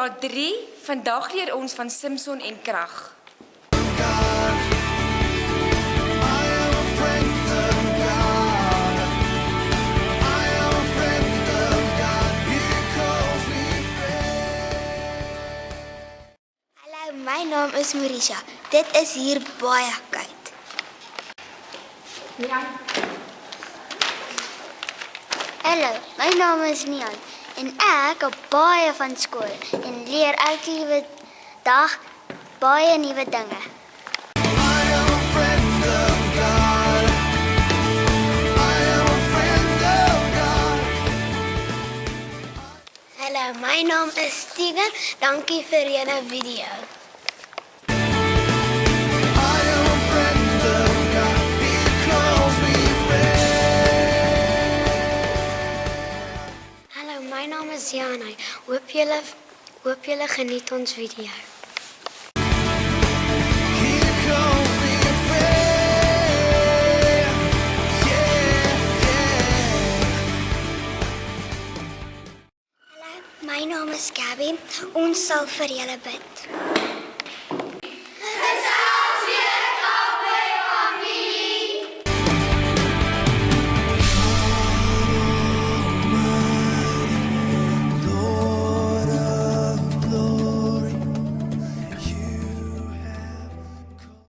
Graad 3, vandag leer ons van Simson en krag. Hallo, my naam is Marisha. Dit is hier baie koud. Ja. Hallo, my naam is Nian en ek hou baie van skool en leer elke liewe dag baie nuwe dinge. Hallo, my naam is Steven. Dankie vir julle video. Hallo, my naam is Jana. Hoop julle geniet ons video. Hallo, my naam is Gabby. Ons sal vir julle bid.